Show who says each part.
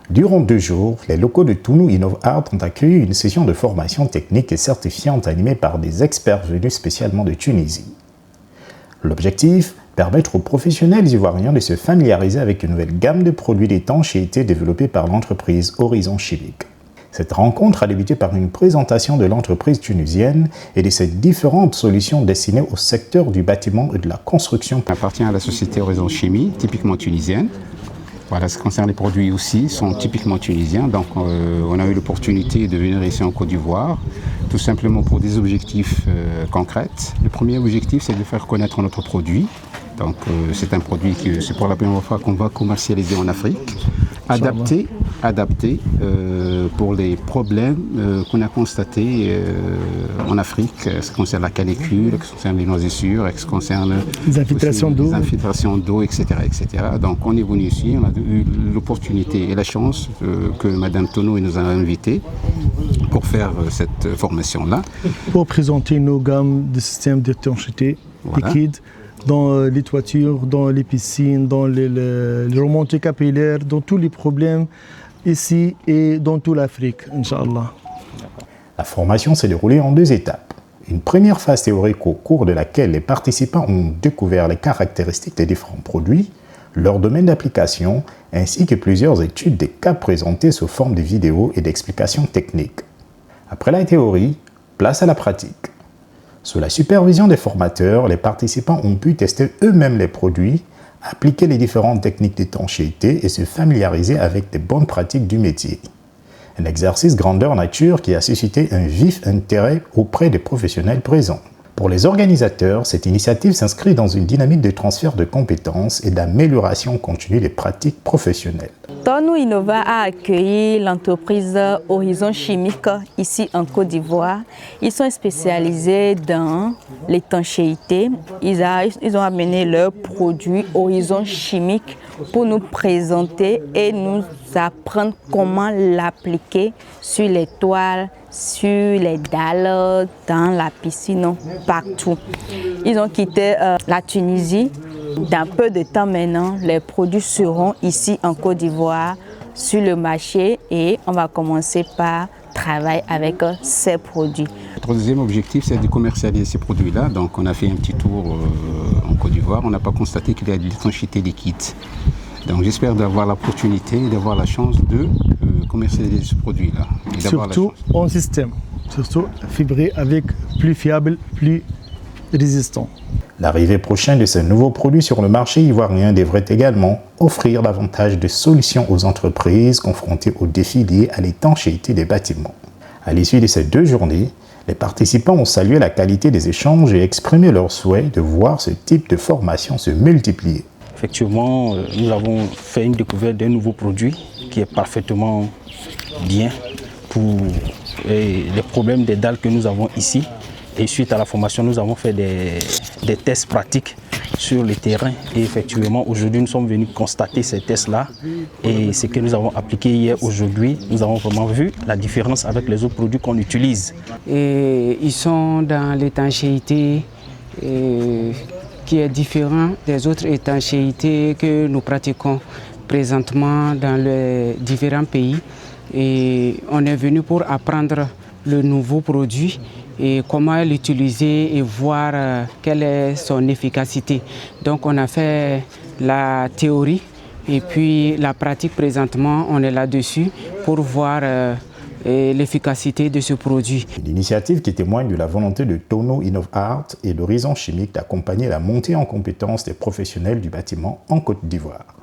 Speaker 1: Durant 2 jours, les locaux de Tounou InnovArt ont accueilli une session de formation technique et certifiante animée par des experts venus spécialement de Tunisie. L'objectif, permettre aux professionnels ivoiriens de se familiariser avec une nouvelle gamme de produits d'étanchéité développée par l'entreprise Horizon Chimique. Cette rencontre a débuté par une présentation de l'entreprise tunisienne et de ses différentes solutions destinées au secteur du bâtiment et de la construction.
Speaker 2: On appartient à la société Horizon Chimie, typiquement tunisienne. Voilà, ce qui concerne les produits aussi, sont typiquement tunisiens. Donc on a eu l'opportunité de venir ici en Côte d'Ivoire, tout simplement pour des objectifs concrets. Le premier objectif, c'est de faire connaître notre produit. Donc c'est un produit que c'est pour la première fois qu'on va commercialiser en Afrique. Adapté pour les problèmes qu'on a constatés en Afrique, ce qui concerne la canicule, ce qui concerne les noisissures, ce qui concerne
Speaker 3: les infiltrations
Speaker 2: d'eau, etc., etc. Donc on est venu ici, on a eu l'opportunité et la chance que Madame Tono nous a invités pour faire cette formation-là.
Speaker 3: Pour présenter nos gammes de systèmes d'étanchéité liquide dans les toitures, dans les piscines, dans les remontées capillaires, dans tous les problèmes ici et dans toute l'Afrique, Inch'Allah.
Speaker 1: La formation s'est déroulée en 2 étapes. Une première phase théorique au cours de laquelle les participants ont découvert les caractéristiques des différents produits, leur domaine d'application, ainsi que plusieurs études des cas présentés sous forme de vidéos et d'explications techniques. Après la théorie, place à la pratique. Sous la supervision des formateurs, les participants ont pu tester eux-mêmes les produits, appliquer les différentes techniques d'étanchéité et se familiariser avec les bonnes pratiques du métier. Un exercice grandeur nature qui a suscité un vif intérêt auprès des professionnels présents. Pour les organisateurs, cette initiative s'inscrit dans une dynamique de transfert de compétences et d'amélioration continue des pratiques professionnelles.
Speaker 4: Tounou Innova a accueilli l'entreprise Horizon Chimique ici en Côte d'Ivoire. Ils sont spécialisés dans l'étanchéité. Ils ont amené leurs produits Horizon Chimique pour nous présenter et nous apprendre comment l'appliquer sur les toiles, sur les dalles, dans la piscine, partout. Ils ont quitté la Tunisie. Dans peu de temps maintenant, les produits seront ici en Côte d'Ivoire sur le marché et on va commencer par travailler avec ces produits.
Speaker 2: Notre deuxième objectif, c'est de commercialiser ces produits-là. Donc on a fait un petit tour en Côte d'Ivoire. On n'a pas constaté qu'il y a de l'étanchéité liquide. Donc j'espère d'avoir l'opportunité, d'avoir la chance de commercialiser ce produit-là.
Speaker 3: Surtout en système, surtout fibré avec plus fiable, plus résistant.
Speaker 1: L'arrivée prochaine de ces nouveaux produits sur le marché ivoirien devrait également offrir davantage de solutions aux entreprises confrontées aux défis liés à l'étanchéité des bâtiments. À l'issue de ces 2 journées, les participants ont salué la qualité des échanges et exprimé leur souhait de voir ce type de formation se multiplier.
Speaker 5: Effectivement, nous avons fait une découverte d'un nouveau produit qui est parfaitement bien pour les problèmes des dalles que nous avons ici. Et suite à la formation, nous avons fait des tests pratiques sur le terrain. Et effectivement, aujourd'hui, nous sommes venus constater ces tests-là. Et ce que nous avons appliqué hier, aujourd'hui, nous avons vraiment vu la différence avec les autres produits qu'on utilise.
Speaker 6: Et ils sont dans l'étanchéité qui est différent des autres étanchéités que nous pratiquons présentement dans les différents pays. Et on est venu pour apprendre le nouveau produit et comment l'utiliser et voir quelle est son efficacité. Donc on a fait la théorie et puis la pratique présentement, on est là-dessus pour voir l'efficacité de ce produit.
Speaker 1: L'initiative qui témoigne de la volonté de Tounou InnovArt et d'Horizon Chimique d'accompagner la montée en compétences des professionnels du bâtiment en Côte d'Ivoire.